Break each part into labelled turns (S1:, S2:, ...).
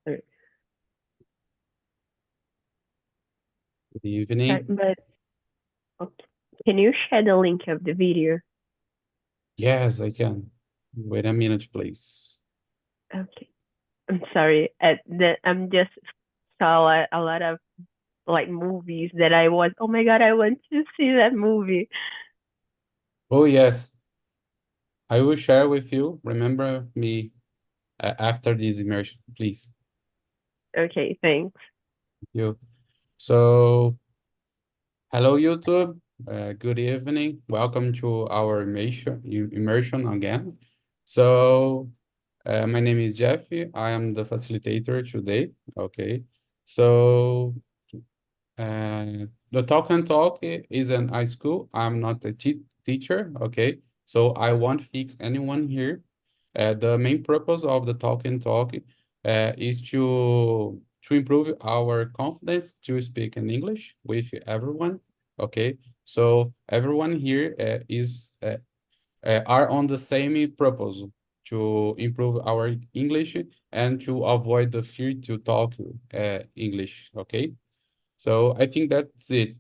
S1: Uh,
S2: Good evening.
S1: But okay. Can you share the link of the video?
S2: Yes, I can. Wait a minute, please.
S1: Okay. I'm sorry. I'm just saw a lot of like movies that I was. Oh my God, I want to see that movie.
S2: Oh, yes, I will share with you. Remember me after this immersion, please.
S1: Okay, thanks.
S2: You. So, hello, YouTube. Good evening. Welcome to our immersion again. So, my name is Jeffy. I am the facilitator today. Okay. So, the talk and talk is an high school. I'm not a teacher, okay? So I won't fix anyone here. The main purpose of the talk and talk is to improve our confidence to speak in English with everyone, okay? So everyone here are on the same purpose to improve our English and to avoid the fear to talk English, okay? So I think that's it.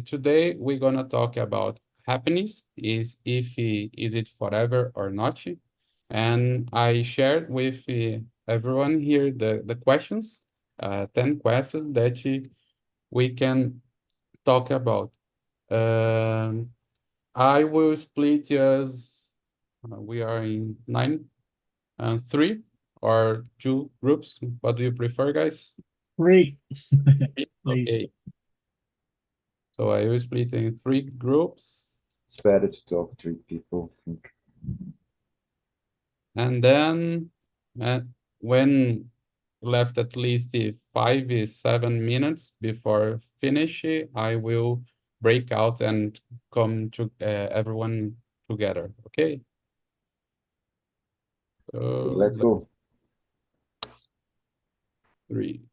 S2: Today we're gonna talk about happiness is it forever or not? And I shared with everyone here the questions, 10 questions that we can talk about. Um, I will split us, we are in nine and three or two groups. What do you prefer, guys?
S3: Great. Please.
S2: Okay. So I will split in three groups,
S4: It's better to talk to people, I think.
S2: and then when left at least 7 minutes before finish, I will break out and come to everyone together. Okay. So
S4: Let's go.
S2: three.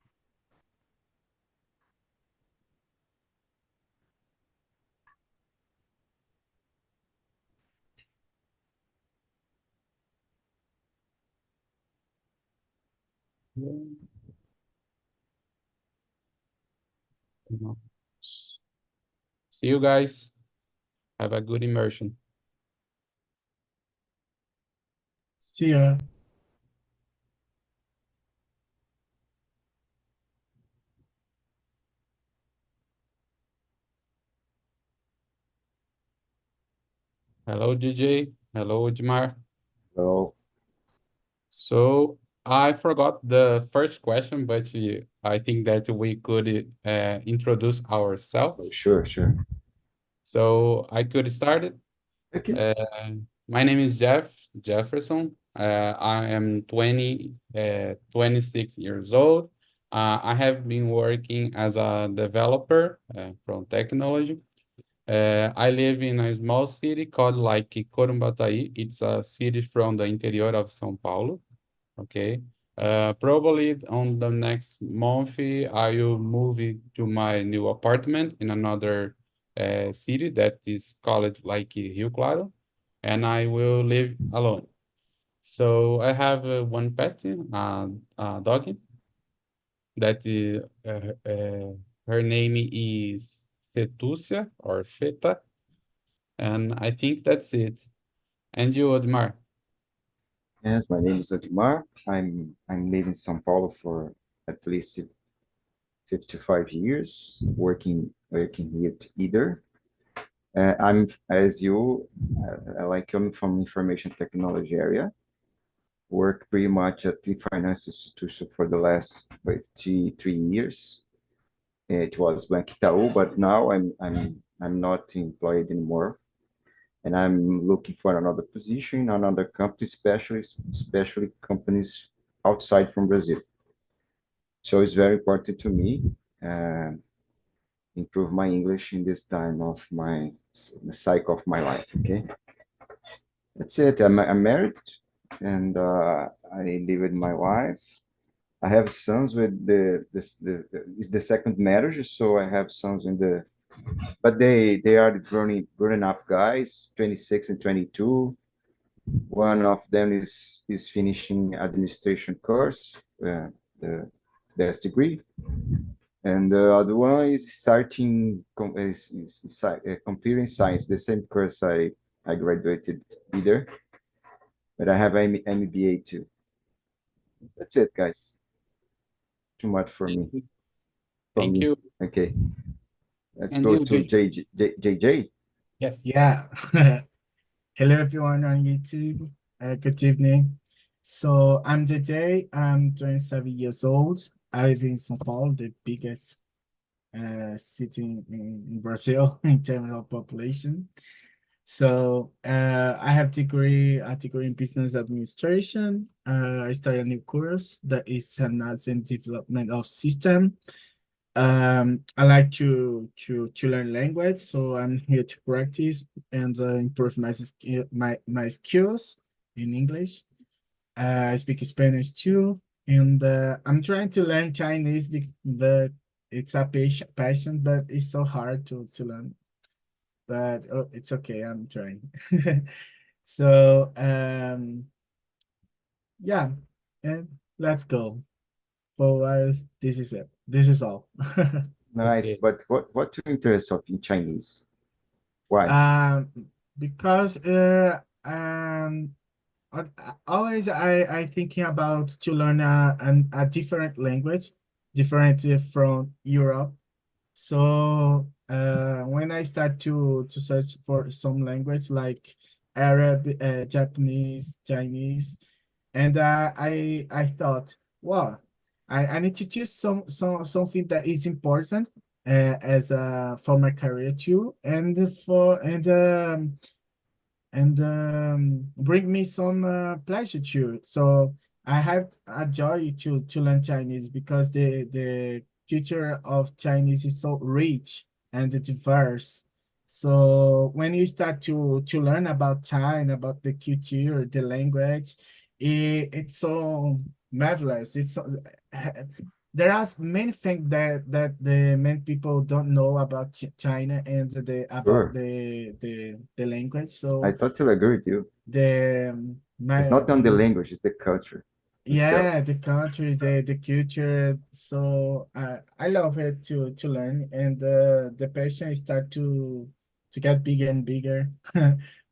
S2: See you guys. Have a good immersion.
S3: See ya.
S2: Hello, DJ. Hello, Edmar.
S4: Well,
S2: So I forgot the first question, but I think that we could introduce ourselves.
S4: sure, sure.
S2: So I could start it.
S4: Okay.
S2: My name is Jefferson. I am 26 years old. I have been working as a developer from technology. I live in a small city called like Corumbataí. It's a city from the interior of São Paulo. Okay. Probably on the next month, I will move to my new apartment in another city that is called like Rio Claro, and I will live alone. So I have one pet, a dog, that her name is Fetucia or Feta, and I think that's it. And you, Odmar?
S4: Yes, my name is Odmar. I'm living in São Paulo for at least 55 years, working here either. I'm as you, like coming from information technology area. Work pretty much at the financial institution for the last 3 years. It was Bank Itaú, but now I'm not employed anymore, and I'm looking for another position, another company, especially companies outside from Brazil. So it's very important to me uh, improve my English in this time of the cycle of my life. Okay, that's it. I'm married, and I live with my wife. I have sons with is the second marriage, so I have sons in the, but they are grown up guys, 26 and 22. One of them is finishing administration course. best degree. And the other one is starting computer science, the same course I graduated either, but I have MBA too. That's it, guys. Too much for me.
S2: Thank
S4: me.
S2: you.
S4: Okay, let's
S2: And
S4: go
S2: you,
S4: to JJ.
S2: Yes.
S3: Yeah. Hello, everyone on YouTube. Good evening. So I'm JJ. I'm 27 years old. I live in São Paulo, the biggest city in Brazil in terms of population. So I have a degree in business administration. I started a new course that is analysis and development of system. I like to learn language, so I'm here to practice and improve my skills in English. I speak Spanish too, and I'm trying to learn Chinese, but it's a passion, but it's so hard to learn. But oh, it's okay, I'm trying. So yeah, and let's go. For this is it. This is all.
S4: Nice,
S2: Okay.
S4: but what to interest of in Chinese? Why?
S3: Um, because always I thinking about to learn a different language, different from Europe. So when I start to search for some language like Arab, Japanese, Chinese, and I thought, wow, I need to choose something that is important as for my career too, and bring me some pleasure too. So I have a joy to learn Chinese because the culture of Chinese is so rich and diverse. So when you start to learn about China, about the culture, the language, it's so marvelous. It's so, there are many things that the many people don't know about China and about
S4: Sure,
S3: the language.
S4: I
S3: So
S4: totally agree with you.
S3: the
S4: It's
S3: my
S4: not on the language, it's the culture itself.
S3: yeah, the country, the culture. So I love it to learn, and the passion start to get bigger and bigger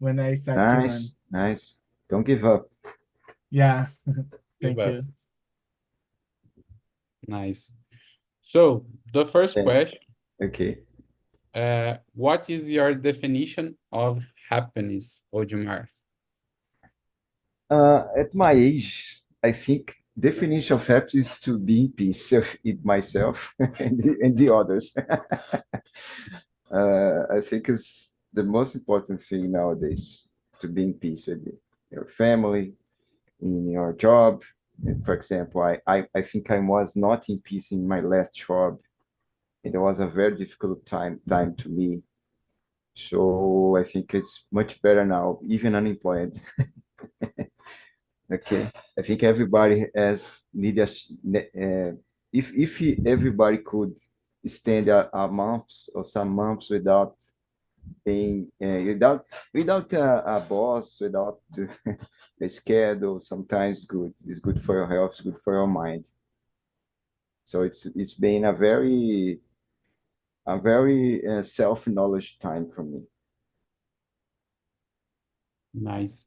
S3: when I start to learn.
S4: Nice, nice. Don't give up.
S3: Yeah,
S2: Give
S3: thank
S2: up.
S3: you.
S2: Nice. So the first
S4: Then,
S2: question,
S4: okay.
S2: what is your definition of happiness, Ojimar?
S4: At my age, I think definition of happiness is to be in peace with myself and the others. I think it's the most important thing nowadays to be in peace with your family, in your job. And for example, I think I was not in peace in my last job. It was a very difficult time to me. So I think it's much better now, even unemployed. Okay, I think everybody has need if everybody could stand a month or some months without being without a boss, without the schedule, sometimes good. It's good for your health, it's good for your mind. So it's been a very self-knowledge time for me.
S2: Nice.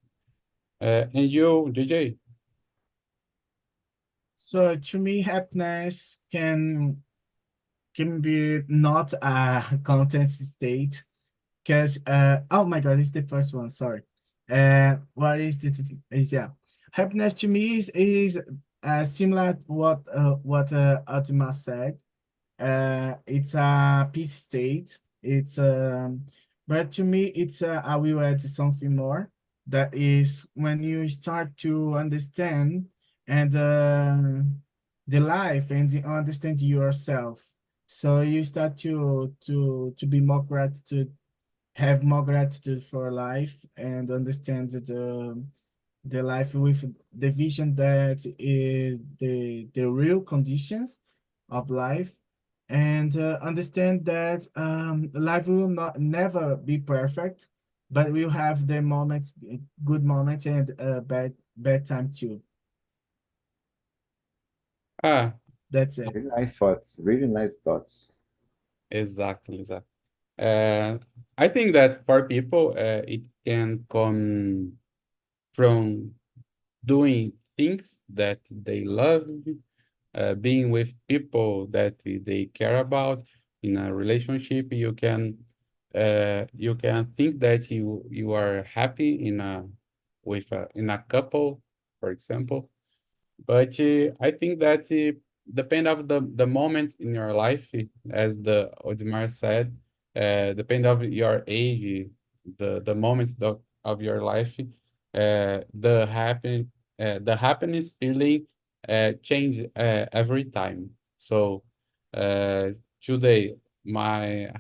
S2: And you, JJ?
S3: So to me, happiness can be not a content state. Because oh my God, it's the first one. Sorry. What is is yeah, happiness to me is similar to what Atima said. It's a peace state. It's but to me, it's I will add something more. That is when you start to understand and the life and understand yourself. So you start to be more gratitude have more gratitude for life and understand the life with the vision that is the real conditions of life and understand that life will not never be perfect, but we'll have the moments, good moments and bad time too.
S2: Ah,
S3: That's it.
S4: Really nice thoughts. Really nice thoughts.
S2: exactly, exactly. Uh, I think that for people, it can come from doing things that they love, being with people that they care about in a relationship. You can think that you are happy in a in a couple, for example. But I think that depend of the moment in your life, as the Odmar said, depend of your age, the moment of your life, the happiness feeling change every time. So today, my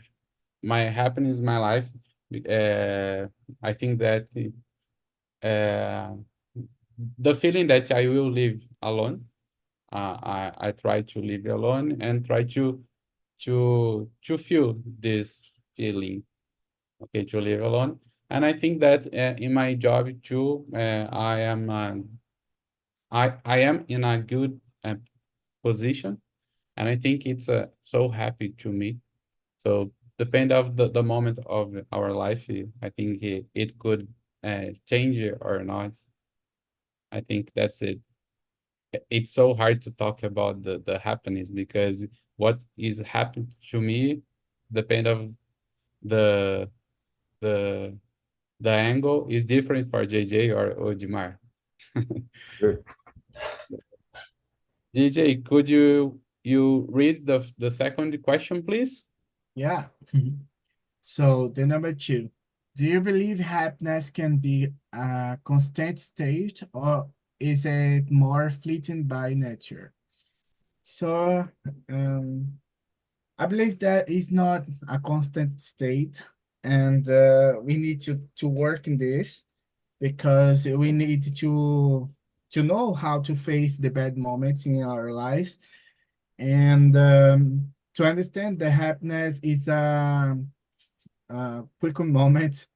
S2: happiness, my life, uh, I think that uh, the feeling that I will live alone. I try to live alone and try to feel this feeling. Okay, to live alone. And I think that in my job too, I am in a good position, and I think it's so happy to me. So depend of the moment of our life, I think it could change it or not. I think that's it. It's so hard to talk about the happiness because what is happened to me depend of the the the angle is different for JJ or Ojimar.
S4: Good.
S2: So, JJ, could you read the second question, please?
S3: Yeah. So the number two, do you believe happiness can be a constant state or is it more fleeting by nature? So um, I believe that is not a constant state, and we need to work in this because we need to know how to face the bad moments in our lives and to understand that happiness is a quick moment,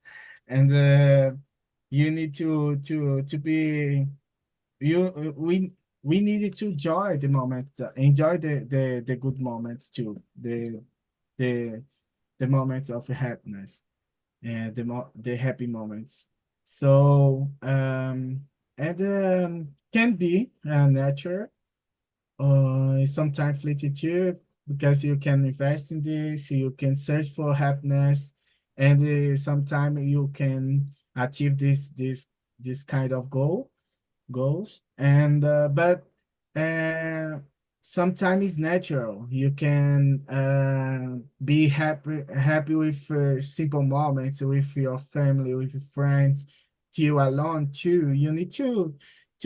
S3: and you need to be you we needed to enjoy the moment, enjoy the good moments too, the the moments of happiness and the happy moments. So and can be natural sometimes fleeting too, because you can invest in this, you can search for happiness, and sometimes you can achieve this kind of goals and but uh sometimes it's natural. You can be happy with simple moments with your family, with your friends, till alone too. You need to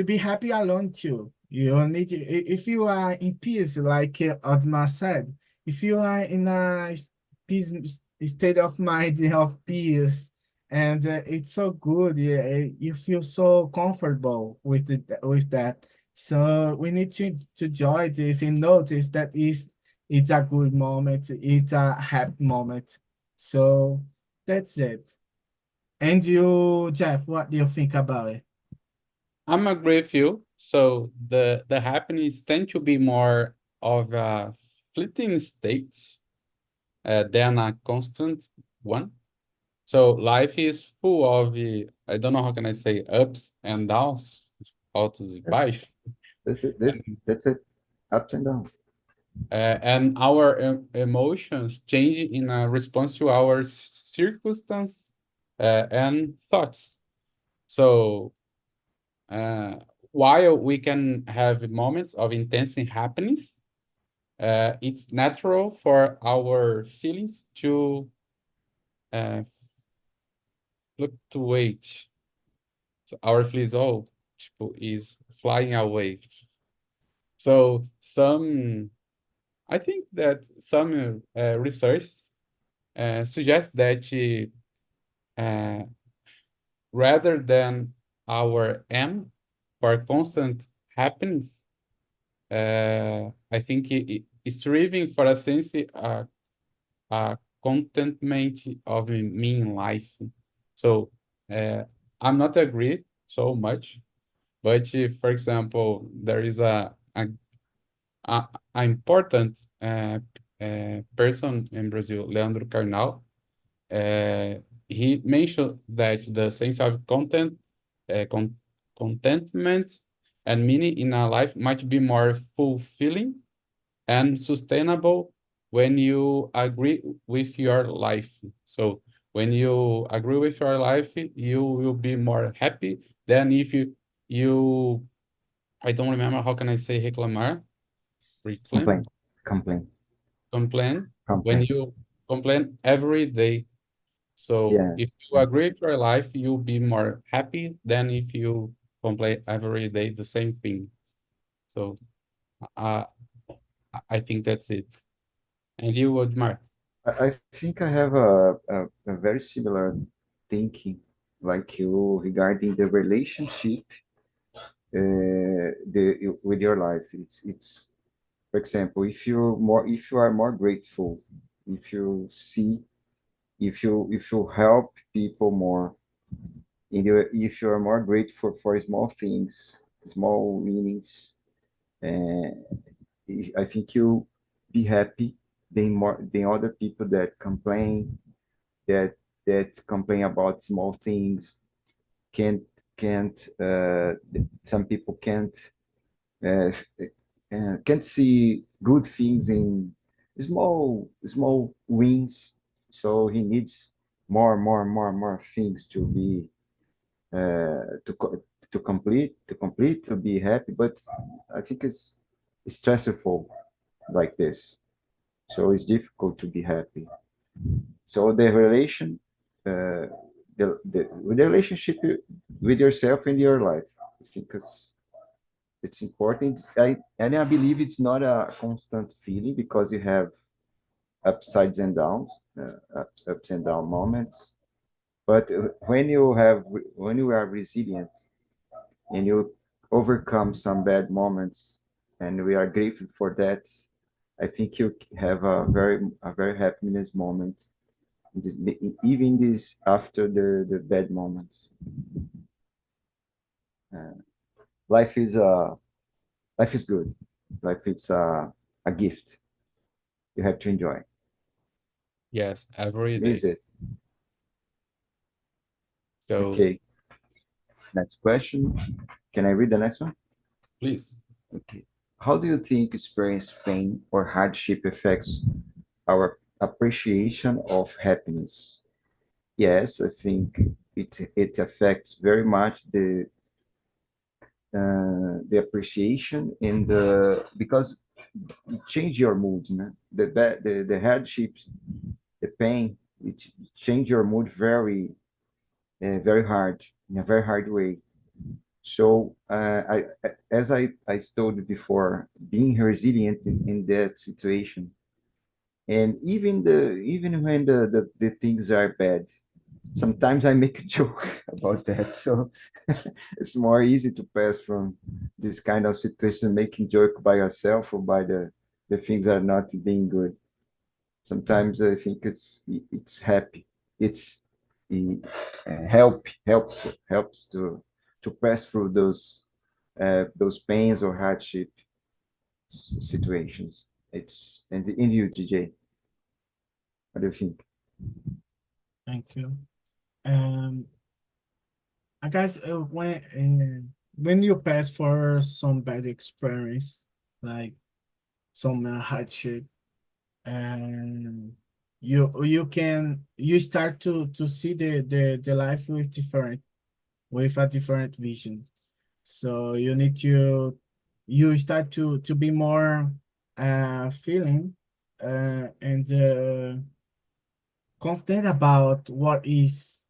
S3: be happy alone too. You need to, if you are in peace, like Otmar said, if you are in a peace state of mind of peace, and it's so good. You feel so comfortable with it, with that. So we need to enjoy this and notice that it's a good moment. It's a happy moment. So that's it. And you, Jeff, what do you think about it?
S2: I'm agree with you. So the happiness tend to be more of a fleeting state than a constant one. So life is full of, I don't know how can I say, ups and downs, altos e baixos.
S4: That's it. That's it. Ups and downs.
S2: And our emotions change in a response to our circumstance and thoughts. So uh, while we can have moments of intense happiness, it's natural for our feelings to uh, fluctuate. So our feelings, oh, tipo, is flying away. So I think that some research suggests that uh, rather than our aim for constant happiness, I think it's striving for a sense, contentment of me in life. So I'm not agree so much, but for example, there is a a important person in Brazil, Leandro Carnal, he mentioned that the sense of contentment and meaning in our life might be more fulfilling and sustainable when you agree with your life. So when you agree with your life, you will be more happy than if you I don't remember how can I say reclamar, reclaim,
S4: Complain, complain,
S2: complain when
S4: complain.
S2: you complain every day. So if
S4: Yes.
S2: you agree with your life, you'll be more happy than if you complain every day the same thing. So uh, I think that's it. And you, Odmar?
S4: I think I have a very similar thinking like you regarding the relationship with your life. It's for example, if you are more grateful, if you see, if you help people more, and if you are more grateful for small things, small meanings, uh, I think you be happy than other people that that complain about small things. Can't can't some people uh, can't see good things in small wins. So he needs more things to be to be happy. But I think it's stressful like this. So it's difficult to be happy. So the relation, with the relationship with yourself and your life, I think it's important. I believe it's not a constant feeling because you have upsides and downs, ups and down moments. But when you are resilient and you overcome some bad moments, and we are grateful for that, I think you have a very happiness moment. This, even this after the bad moments. Uh, life is life is good. Life is a gift. You have to enjoy.
S2: Yes, every
S4: Is
S2: day.
S4: it?
S2: So
S4: Okay. Next question. Can I read the next one?
S2: please.
S4: Okay. How do you think experience pain or hardship affects our appreciation of happiness? Yes, I think it affects very much the appreciation and the because it change your mood, né? The hardships, the pain, it change your mood very hard in a very hard way. So as I told before, being resilient in that situation, and even when the things are bad, sometimes I make a joke about that. So it's more easy to pass from this kind of situation, making joke by yourself or by the things are not being good. Sometimes I think it's happy. It's helps to pass through those pains or hardship situations. It's and in you, DJ. What do you think?
S3: Thank you. Um, I guess when you pass for some bad experience, like some hardship, and you start to see the life with a different vision. So you start to be more feeling and confident about what is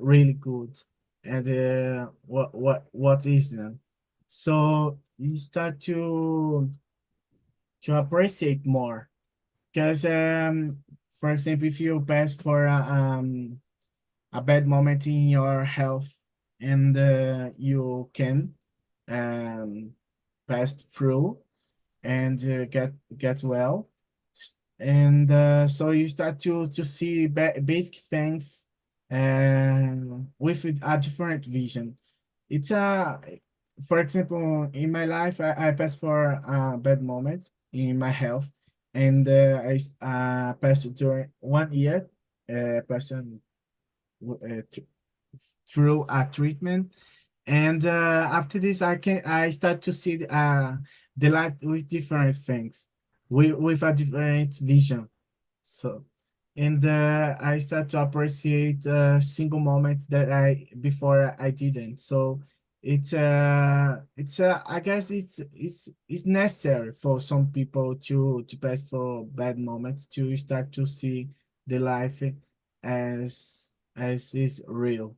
S3: really good and what isn't. So you start to appreciate more because for example, if you pass for a bad moment in your health and you can um pass through and get well. And so you start to see basic things with a different vision. It's a for example, in my life, I passed for bad moments in my health, and I passed during 1 year, person through a treatment, and after this, I start to see the life with different things, with a different vision. So, and I start to appreciate single moments that I before I didn't. So I guess it's necessary for some people to pass for bad moments to start to see the life as is real,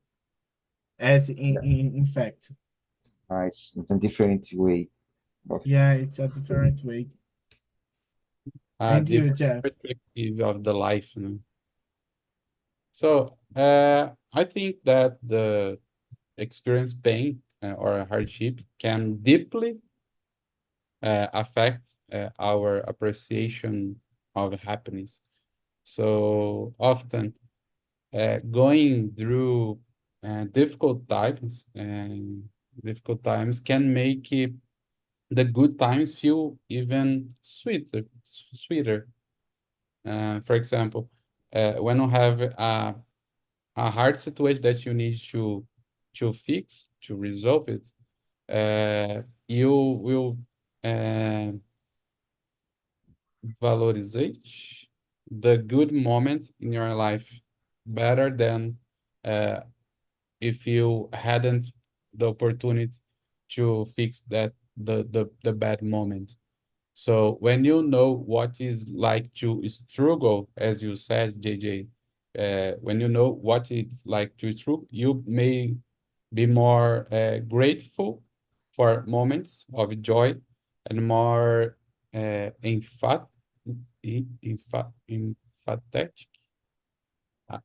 S3: as
S4: Yeah,
S3: in fact.
S4: it's a different way of.
S3: Yeah, it's a different way.
S2: A
S3: And you,
S2: different
S3: Jeff?
S2: perspective of the life, you know. So, I think that the experience pain or hardship can deeply affect our appreciation of happiness. So often, going through difficult times can make the good times feel even sweeter. For example, when you have a hard situation that you need to fix, to resolve it, you will uh, valorizate the good moment in your life better than uh, if you hadn't the opportunity to fix the bad moment. So when you know what is like to struggle, as you said, JJ, when you know what it's like to struggle, you may be more grateful for moments of joy and more emphatic.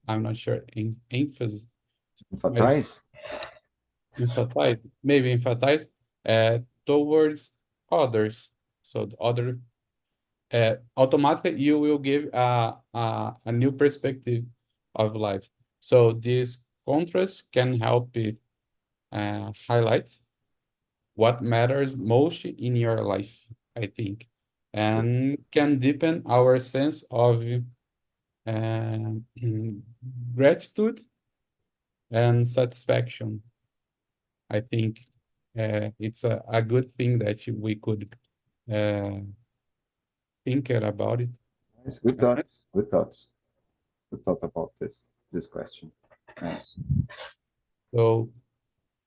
S2: I'm not sure emphasis, but
S4: Empathize?
S2: emphasize towards others. So the other automatically you will give a new perspective of life. So this contrast can help it highlight what matters most in your life, I think, and can deepen our sense of uh, gratitude and satisfaction. I think it's a good thing that we could uh, think about it.
S4: It's good thoughts. Good thoughts. Good thought about this question. Nice.
S2: So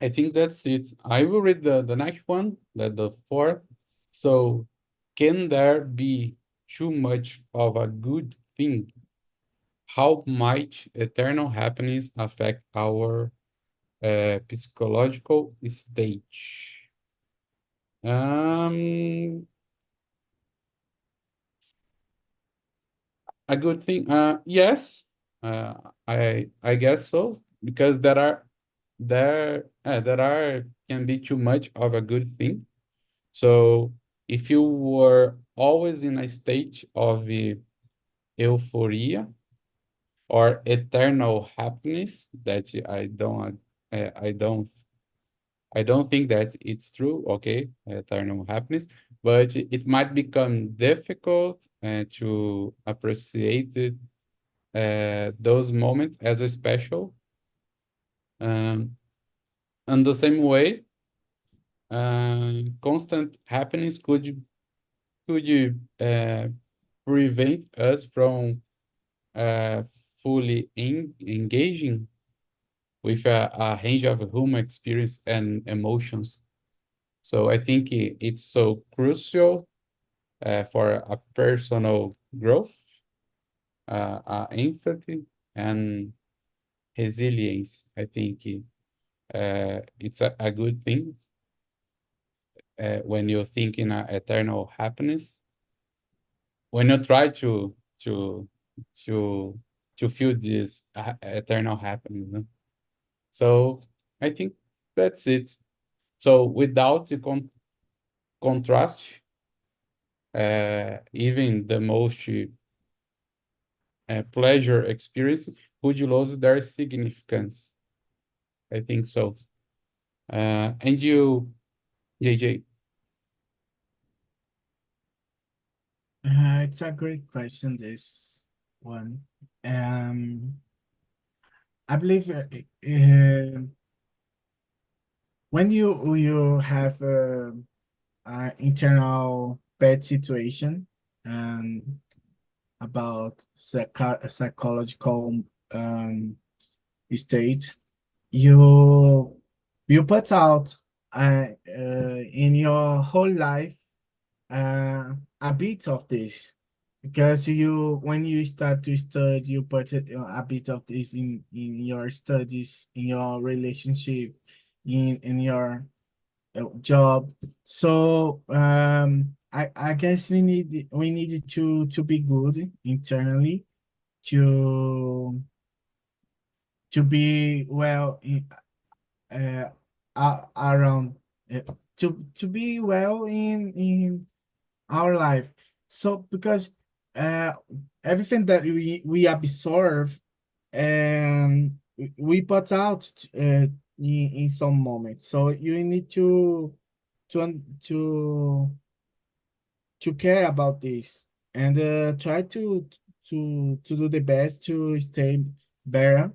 S2: I think that's it. I will read the next one, the fourth. So, can there be too much of a good thing? How might eternal happiness affect our psychological stage? Um, a good thing? Yes, uh, I guess so, because there are can be too much of a good thing. So if you were always in a state of euphoria or eternal happiness, that I don't I don't think that it's true, okay, eternal happiness, but it might become difficult to appreciate those moments as a special. Um, in the same way, constant happiness could prevent us from uh, fully engaging with a range of human experience and emotions. So I think it's so crucial for a personal growth, empathy, and resilience. I think it's a good thing when you think in eternal happiness. When you try to to feel this eternal happiness. No? So I think that's it. So without the contrast, even the most pleasure experience would lose their significance. I think so. And you JJ.
S3: It's a great question, this one. Um, I believe when you have a internal bad situation um, about psychological um, state, you you put out in your whole life a bit of this because you when you start to study you put a bit of this in your studies, in your relationship, in your job. So I guess we need to be good internally to be well uh, around to be well in our life. So because uh, everything that we absorb and we put out in some moments. So you need to care about this and try to do the best to stay better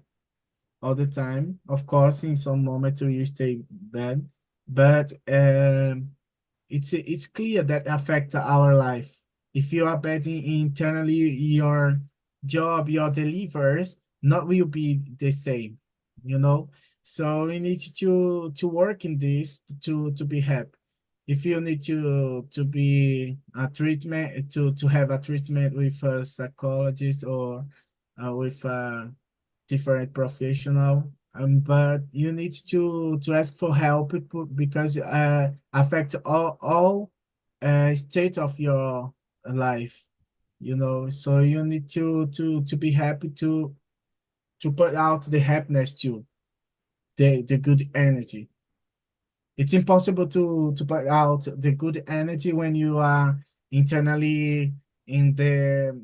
S3: all the time. Of course, in some moments you stay bad, but it's clear that affect our life. If you are bad internally, your job, your delivers not will be the same, you know. So we need to work in this to be happy. If you need to be a treatment to have a treatment with a psychologist or with a different professional, but you need to ask for help because affect all state of your life, you know. So you need to be happy to put out the happiness too, the good energy. It's impossible to put out the good energy when you are internally in the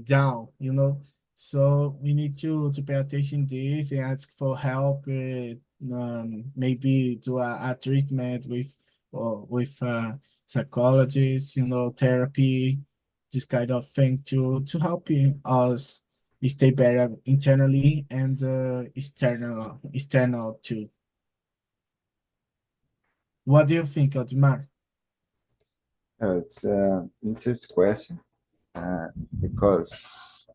S3: down, you know. So we need to pay attention to this and ask for help. Maybe do a treatment with or with psychologists, you know, therapy, this kind of thing to help us stay better internally and external too. What do you think, Otmar?
S4: It's an interesting question because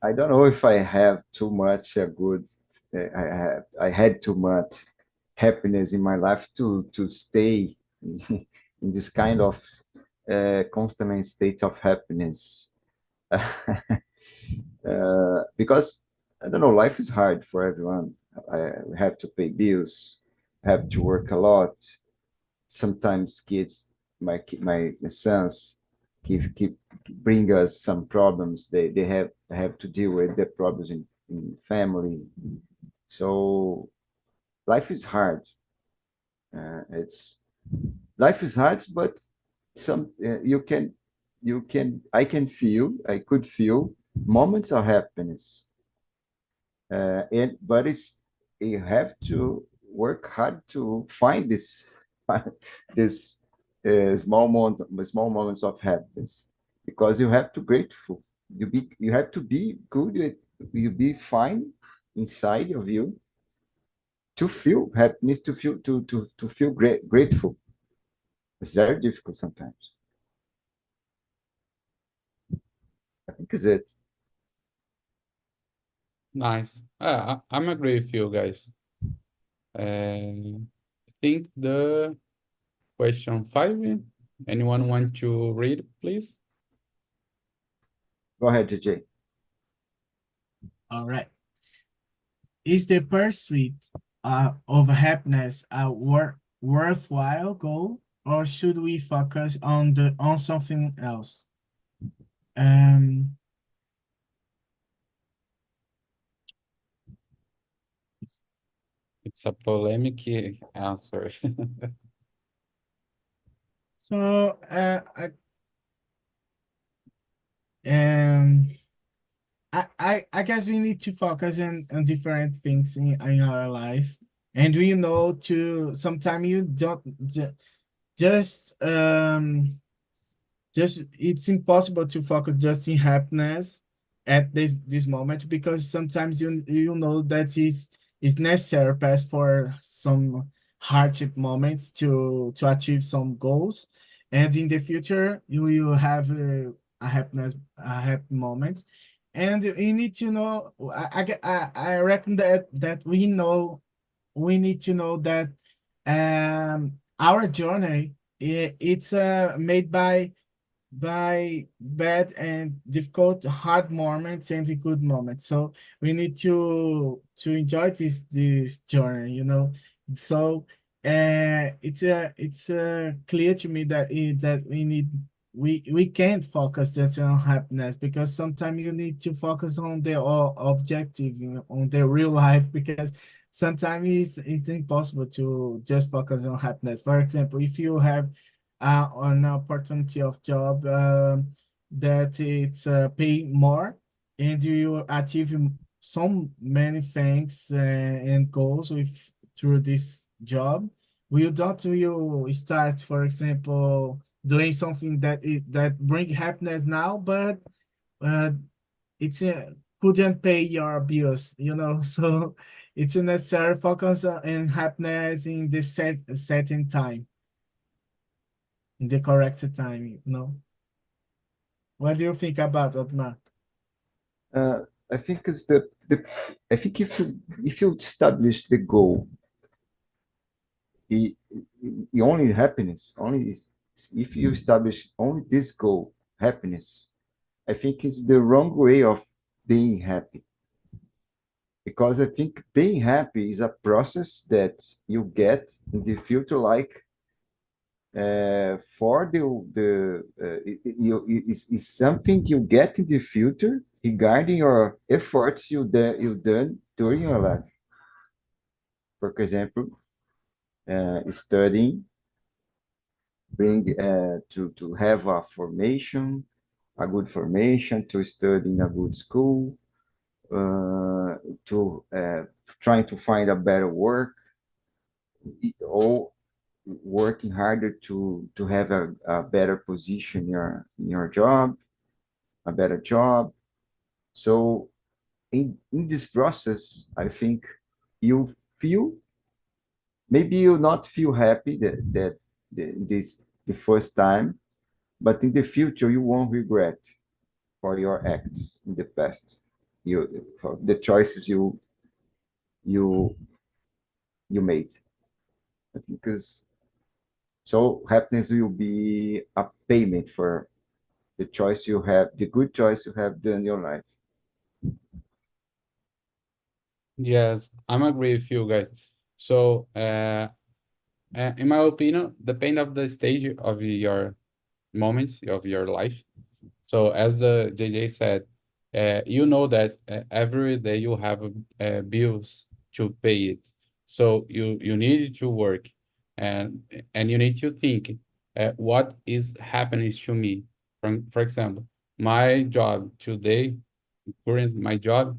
S4: I don't know if I have too much good. I had too much happiness in my life to stay in this kind of constant state of happiness. Because I don't know, life is hard for everyone. I have to pay bills, have to work a lot. Sometimes kids, my sons, keep bring us some problems. They have to deal with the problems in family. So life is hard. It's life is hard, but some I could feel moments of happiness, and but it's you have to work hard to find this this small moments of happiness, because you have to grateful. You have to be good. You be fine inside of you to feel happiness, to feel grateful. It's very difficult sometimes. I think is it.
S2: Nice. I'm agree with you guys. I think the question 5, anyone want to read, please?
S4: Go ahead, JJ.
S3: All right. Is the pursuit of happiness a worthwhile goal, or should we focus on something else? Um,
S2: It's a polemic answer.
S3: so um, I guess we need to focus on different things in our life. And we know to sometimes you don't just just it's impossible to focus just in happiness at this moment, because sometimes you know that is necessary pass for some hardship moments to achieve some goals, and in the future you will have a happy moment. And you need to know, I reckon that we need to know that our journey, it's made by bad and difficult, hard moments and the good moments. So we need to enjoy this journey, you know. So it's clear to me that that we can't focus just on happiness, because sometimes you need to focus on the objective, you know, on the real life, because sometimes it's impossible to just focus on happiness. For example, if you have an opportunity of job that it's pay more, and you achieve so many things and goals with through this job, will don't you start, for example, doing something that bring happiness now, but uh, it's couldn't pay your bills, you know. So it's a necessary focus on happiness in the certain time, in the correct time, you know. What do you think about that, Mark?
S4: Uh, I think it's the I think if you establish the goal, the, the only happiness, only is if you establish only this goal, happiness, I think it's the wrong way of being happy. Because I think being happy is a process that you get in the future, like for is something you get in the future regarding your efforts you done during your life. For example, studying, bring to have a formation, a good formation, to study in a good school, to trying to find a better work, or working harder to have a better position in your job, a better job. So in this process, I think you feel, maybe you not feel happy that this the first time, but in the future you won't regret for your acts in the past, you for the choices you you made. I think because so happiness will be a payment for the choice you have, the good choice you have done in your life.
S2: Yes, I'm agree with you guys. So, in my opinion, depend of the stage of your moments of your life. So as the JJ said, you know that every day you have bills to pay it. So you need to work, and you need to think what is happening to me. For example, my job today, current my job,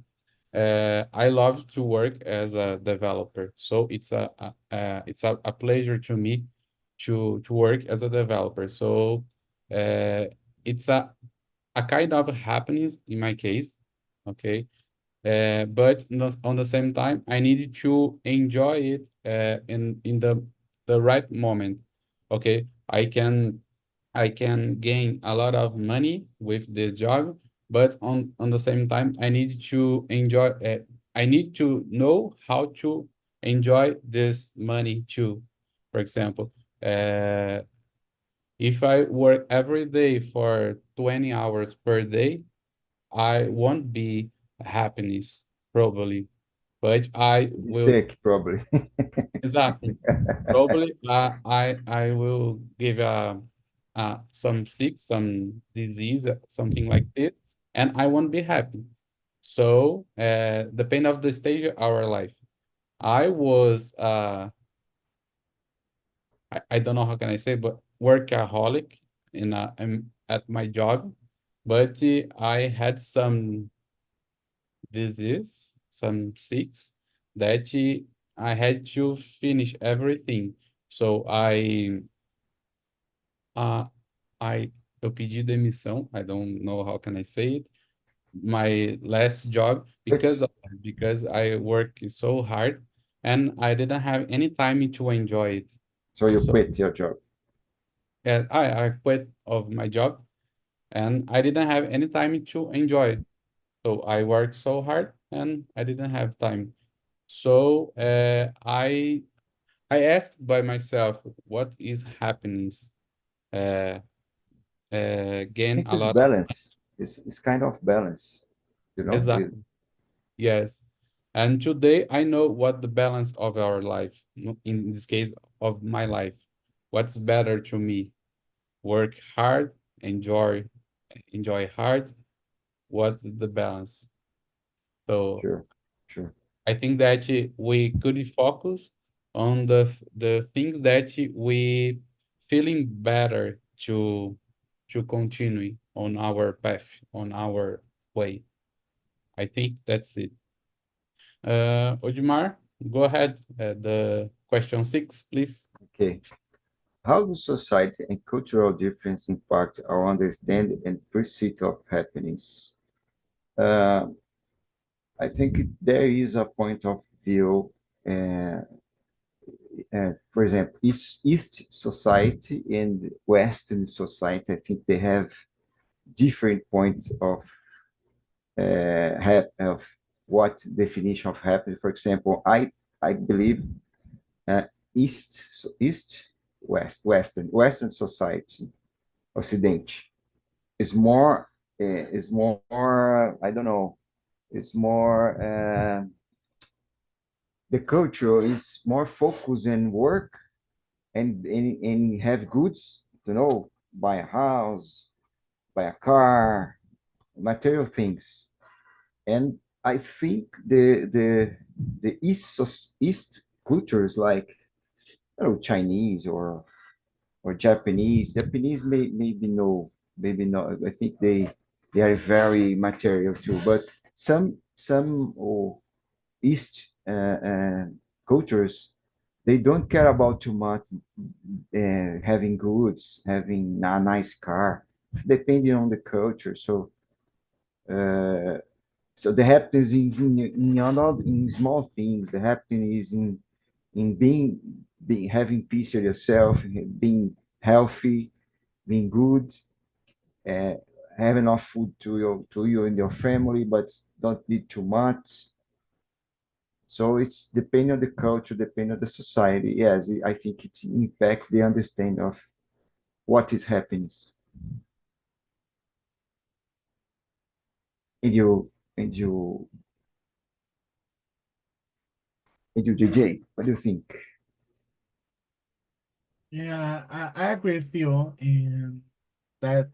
S2: I love to work as a developer. So it's a pleasure to me to work as a developer. So uh, it's a kind of happiness in my case, okay? But on the same time, I need to enjoy it in the right moment, okay? I can gain a lot of money with the job, but on the same time, I need to enjoy. I need to know how to enjoy this money too. For example, uh, if I work every day for 20 hours per day, I won't be happiness probably, but I
S4: Be
S2: will
S4: sick, probably.
S2: exactly. Probably I will give some sick, some disease, something like this, and I won't be happy. So depend of the stage of our life. I was I don't know how can I say, but workaholic at my job, but I had some disease, some six that I had to finish everything. So uh, eu pedi demissão. I don't know how can I say it. My last job
S4: Quit.
S2: because I work so hard and I didn't have any time to enjoy it.
S4: So you
S2: So
S4: quit your job.
S2: yeah, I quit of my job and I didn't have any time to enjoy it. So I worked so hard and I didn't have time. So I asked by myself, what is happiness? Uh,
S4: I
S2: Gain
S4: think
S2: a
S4: it's
S2: lot of
S4: balance. It's kind of balance, you know?
S2: exactly. Yes. And today I know what the balance of our life, in this case of my life, what's better to me? Work hard, enjoy hard. What's the balance? So
S4: Sure, sure.
S2: I think that we could focus on the things that we feeling better to continue on our path, on our way. I think that's it. Odimar, go ahead. The question 6, please.
S4: Okay. How do society and cultural difference impact our understanding and pursuit of happiness? Uh, I think there is a point of view, uh, for example, East society and Western society, I think they have different points of what definition of happiness. For example, I believe uh, Western society, Ocidente, is more, I don't know, it's more, the culture is more focused in work and have goods, buy a house, buy a car, material things. And I think the East cultures like, Chinese or Japanese maybe no, maybe not. I think they are very material too. But some East cultures, they don't care about too much, having goods, having a nice car, depending on the culture. So the happiness is in small things. The happiness is in being having peace with yourself, being healthy, being good, uh, have enough food to you and your family, but don't need too much. So it's depending on the culture, depending on the society. Yes, I think it impacts the understanding of what is happiness. And you, JJ, what do you think?
S3: Yeah, I agree with you in that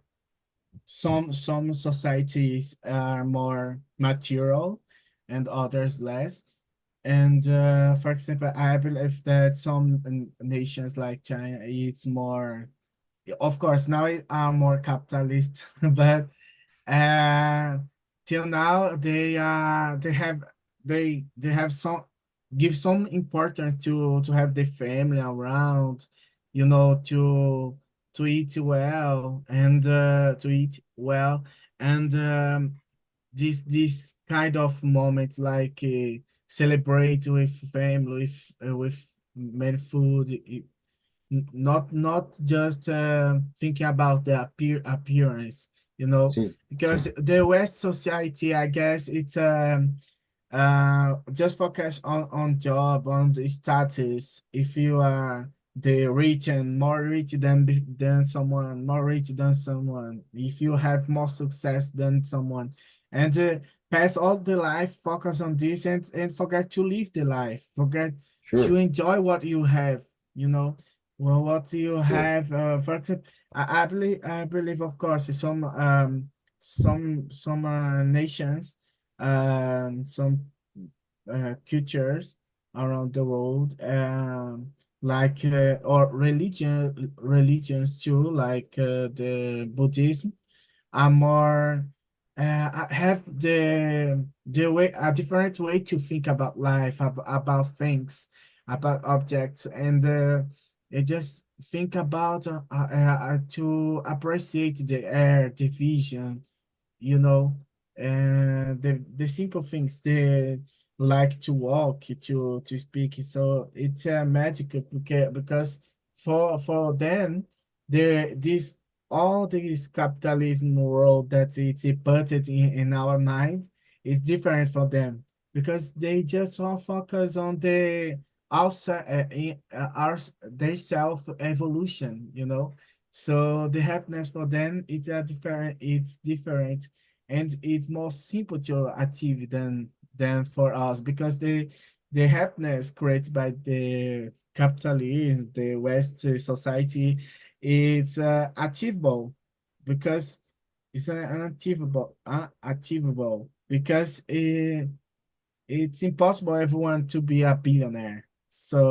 S3: some societies are more material and others less. And for example, I believe that some nations like China, it's more, of course, now it are more capitalist, but uh, till now they have some give some importance to have the family around, to eat well and to eat well and this kind of moments like celebrate with family with many food, not just thinking about the appearance,
S4: Sim,
S3: because
S4: sim,
S3: the West society, I guess, it's just focus on job, on the status. If you are the rich and more rich than someone, more rich than someone, if you have more success than someone, and pass all the life focus on this and forget to live the life, forget to
S4: sure,
S3: enjoy what you have, you know well, what do you
S4: sure.
S3: have? For example, I believe, of course, some nations, some cultures around the world, like or religions too, like the Buddhism, are more. I have the way a different way to think about life, about things, about objects, and I just think about to appreciate the air, the vision, you know, and the simple things they like to walk, to speak. So it's magical because for them, this all this capitalism world that it's put in our mind is different for them because they just want focus on the outside our their self evolution, you know. So the happiness for them it's different and it's more simple to achieve than for us because the happiness created by the capitalism, the West society, it's achievable because it's an unachievable because it's impossible everyone to be a billionaire.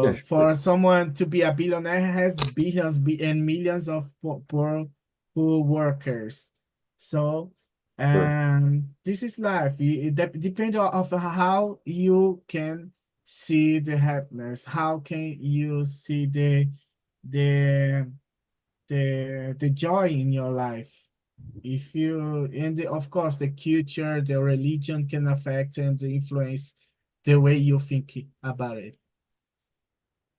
S4: Yeah,
S3: So
S4: sure,
S3: for someone to be a billionaire has and millions of poor workers. So
S4: sure.
S3: this is life. It depends of how you can see the happiness. How can you see the the joy in your life? If you and of course the culture, the religion can affect and influence the way you think about it.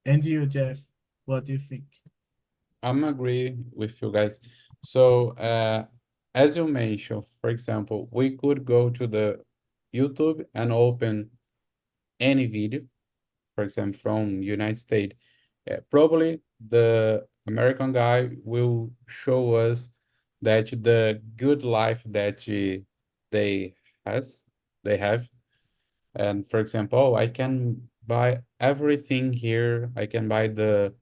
S3: And you, Jeff, what do you think?
S2: I'm agree with you guys. So, as you mentioned, for example, we could go to the YouTube and open any video, for example, from United States. Probably the American guy will show us that the good life that they has they have. And for example, oh, I can buy everything here. I can buy the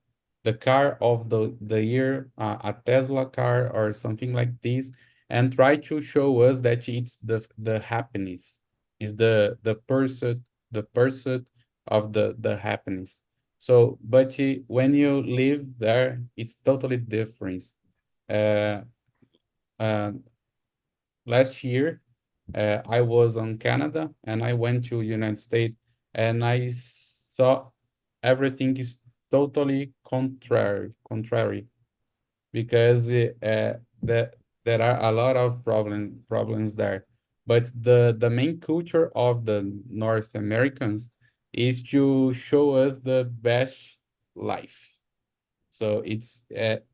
S2: car of the year, a Tesla car or something like this, and try to show us that it's the happiness, is the pursuit of the happiness. So, but when you live there, it's totally different. Uh, uh, Last year, I was on Canada and I went to United States and I saw everything is totally contrary because there are a lot of problems there. But the main culture of the North Americans is to show us the best life. So it's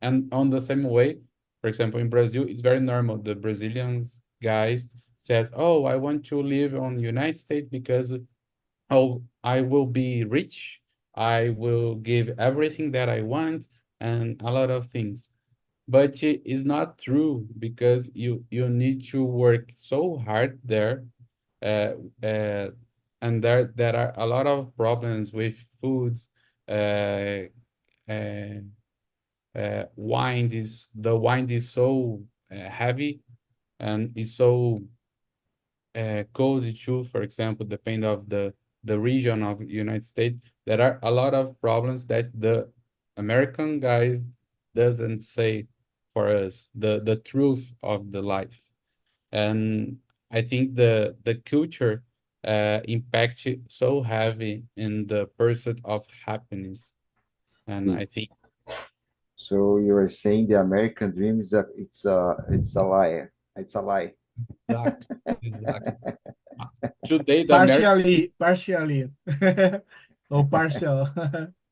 S2: and on the same way, for example, in Brazil, it's very normal. The Brazilians guys says, "Oh, I want to live on United States because oh, I will be rich. I will give everything that I want and a lot of things." But it is not true because you need to work so hard there, uh, uh, and there are a lot of problems with foods. Uh, uh, wine is so heavy and is so cold too. For example, depend of the region of United States, there are a lot of problems that the American guys doesn't say for us the truth of the life. And I think the culture impact so heavy in the pursuit of happiness. And
S4: See,
S2: I think
S4: so you are saying the American dream is it's a lie. It's a lie.
S2: exactly, exactly. Today, the American,
S3: Partially, or partial.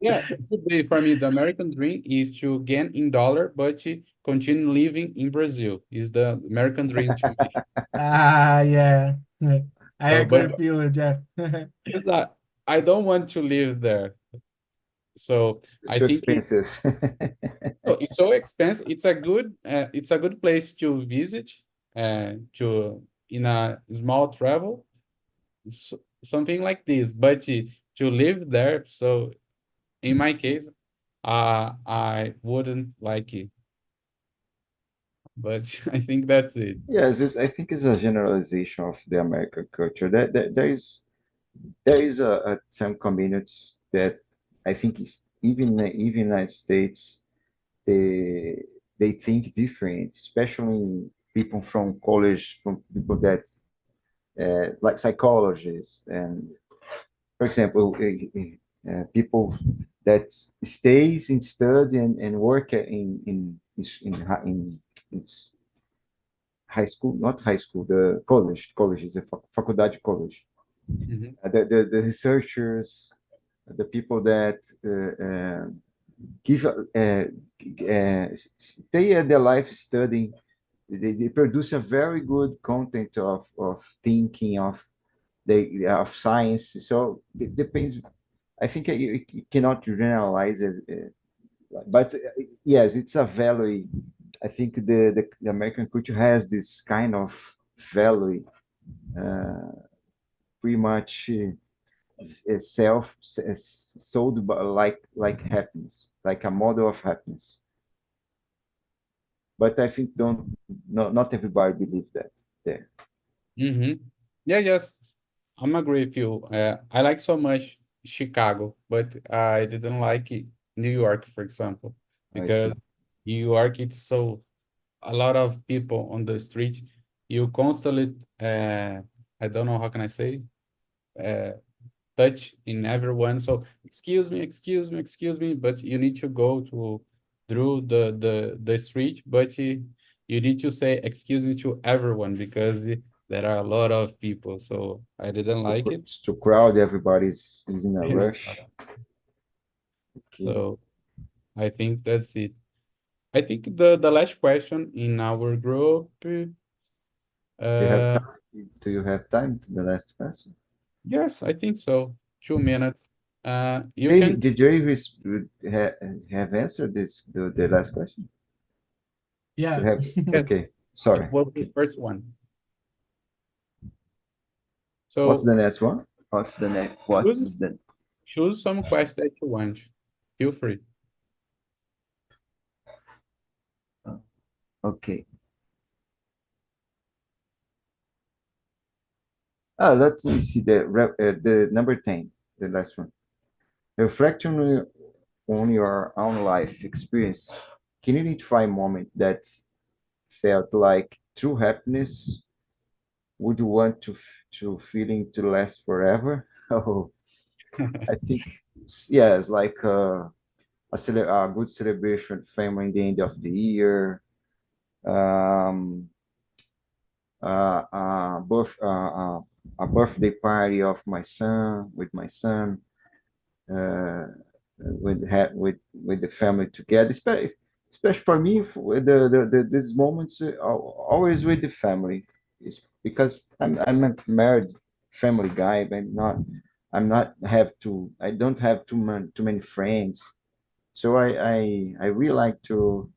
S2: yeah, today for me, the American dream is to gain in dollar, but to continue living in Brazil is the American dream to me.
S3: Ah, yeah. I
S2: So,
S3: agree
S2: but
S3: with you, Jeff.
S2: it's I don't want to live there. So
S4: It's
S2: I
S4: too
S2: think
S4: expensive.
S2: it's so expensive. It's a good place to visit, to in a small travel, something like this. But to live there, so in my case, I wouldn't like it, but I think that's it.
S4: Yes, I think it's a generalization of the American culture. There is some communities that I think is even United States they they think different, especially people from college, from people that like psychologists, and for example, people that stays in study and work in high school, not high school, the college is a faculdade college.
S2: Mhm.
S4: The researchers, the people that give stay at their life studying, they produce a very good content of thinking of science. So it depends. I think you cannot generalize it, but yes, it's a value. I think the American culture has this kind of value, uh, pretty much self sold like happiness, like a model of happiness. But I think don't not everybody believes that there.
S2: Mm-hmm. Yeah, yes, I'm agree with you. I like so much Chicago, but I didn't like New York, for example,
S4: I
S2: because
S4: see.
S2: New York it's so a lot of people on the street. You constantly, I don't know how can I say, uh, touch in everyone. So excuse me, excuse me, excuse me, but you need to go to through the street, but you need to say excuse me to everyone because there are a lot of people. So I didn't like it.
S4: To crowd, everybody's in a rush. Okay.
S2: So I think that's it. I think the last question in our group,
S4: Do you have
S2: uh,
S4: time? Do you have time to the last question?
S2: yes, I think so. 2 minutes. You can.
S4: Did you have answered the last question? You
S3: Yeah.
S4: have.
S2: Yes,
S4: Okay.
S2: it
S4: Sorry.
S2: was the
S4: Okay.
S2: first one.
S4: What's
S2: So
S4: the next one? What's the next? What
S2: choose
S4: is the?
S2: choose some quest that you want. Feel free.
S4: Okay. Let me see the number 10, the last one. Reflect on your own life experience. Can you identify a moment that felt like true happiness? Would you want to feeling to last forever? Oh, I think yes, like a good celebration family in the end of the year. Um, a birthday party of my son with my son, uh, with the family together. Especially for me, these moments are always with the family. It's because I'm a married family guy, but I'm not have to I don't have too many friends. So I really like to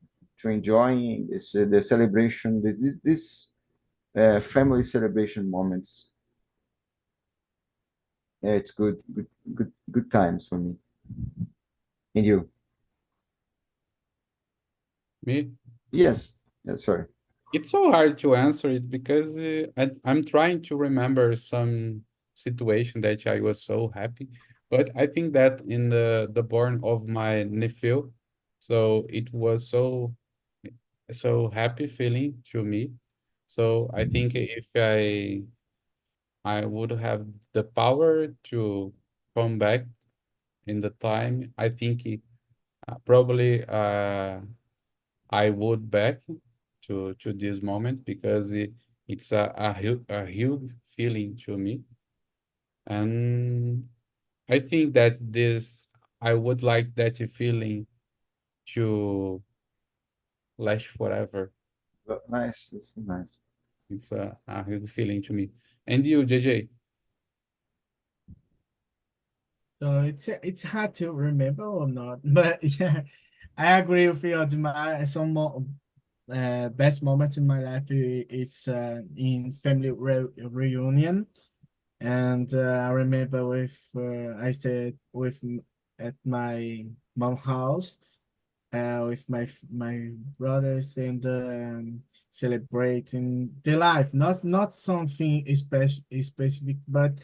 S4: enjoy the celebration, this family celebration moments. Yeah, it's good times for me. And you?
S2: Me?
S4: Yes. Yeah, sorry.
S2: It's so hard to answer it because I'm trying to remember some situation that I was so happy. But I think that in the born of my nephew, so it was so happy feeling to me. So I think if I would have the power to come back in the time, I think probably I would back to this moment because it's a huge feeling to me, and I think that this I would like that feeling to last forever.
S4: But nice. It's nice.
S2: It's a huge feeling to me. And you, JJ?
S3: So it's hard to remember or not, but yeah, I agree with you, Admar. Some more best moments in my life is in family reunion, and I remember I stayed at my mom house with my brothers and celebrating the life, not something specific, but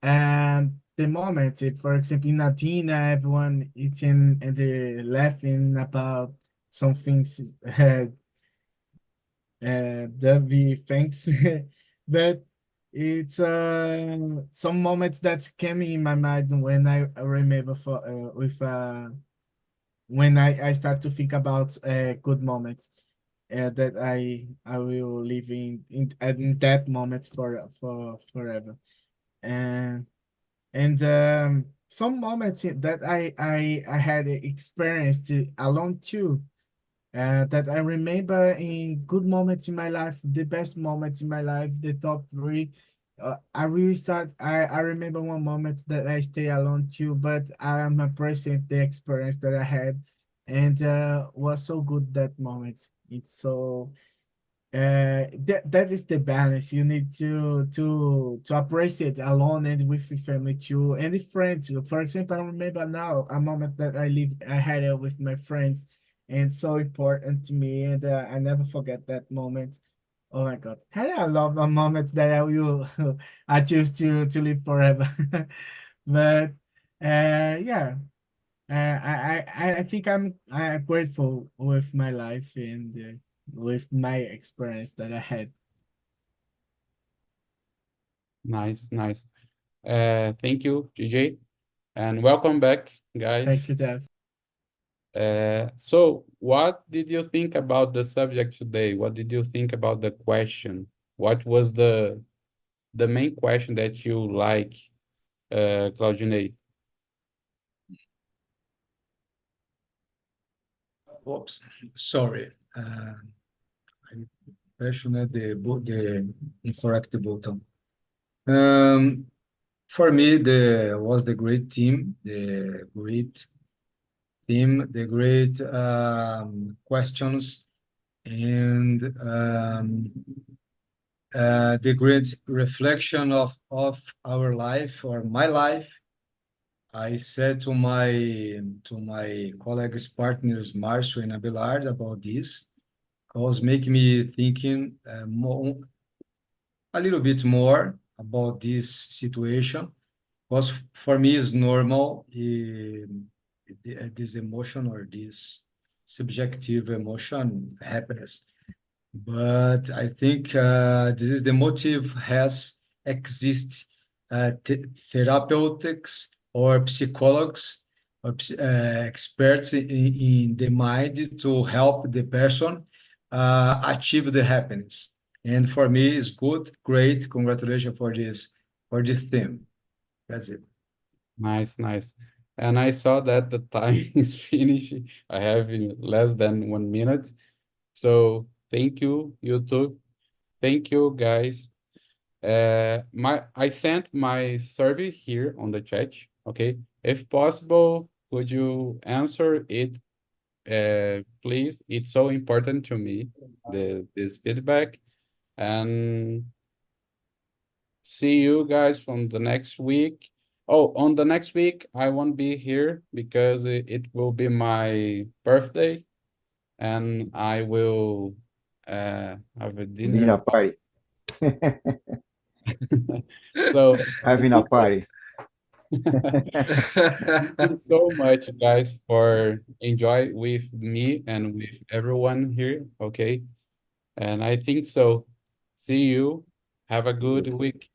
S3: and the moment, if, for example, in a dinner, everyone eating and laughing about some things Debbie, thanks. But it's some moments that came in my mind when I remember for with when I start to think about good moments that I will live in that moment for forever. And some moments that I had experienced alone too, that I remember in good moments in my life, the best moments in my life, the top three. I really start. I remember one moment that I stay alone too, but I am appreciate the experience that I had, and was so good that moment. It's so that is the balance you need to appreciate alone and with your family too and the friends. For example, I remember now a moment that I had with my friends, and so important to me, and I never forget that moment. Oh my God, how I love a moment that I will I choose to live forever. But yeah, I think I'm grateful with my life and with my experience that I had.
S2: Nice, nice. Thank you, DJ, and welcome back,
S3: Thank
S2: guys.
S3: you, Jeff.
S2: So what did you think about the subject today? What did you think about the question? What was the main question that you like, Claudinei?
S5: Oops, sorry. I pressed the incorrect button. For me, the was the great team, the great questions, and the great reflection of our life or my life. I said to my colleagues, partners, Marcio and Abelard about this, because make me thinking a little bit more about this situation. Because for me, it's normal this emotion or this subjective emotion, happiness. But I think this is the motive has exist therapeutics or psychologists or experts in the mind to help the person achieve the happiness. And for me, it's good, great. Congratulations for this theme. That's it.
S2: Nice, nice. And I saw that the time is finished. I have less than 1 minute. So thank you, YouTube. Thank you, guys. I sent my survey here on the chat. Okay. If possible, could you answer it, please? It's so important to me, this feedback. And see you guys from the next week. Oh, on the next week, I won't be here because it will be my birthday, and I will have a
S4: Having a
S2: dinner.
S4: party.
S2: So
S4: Having a party.
S2: thank you so much, guys, for enjoy with me and with everyone here. Okay, and I think so. See you. Have a good week.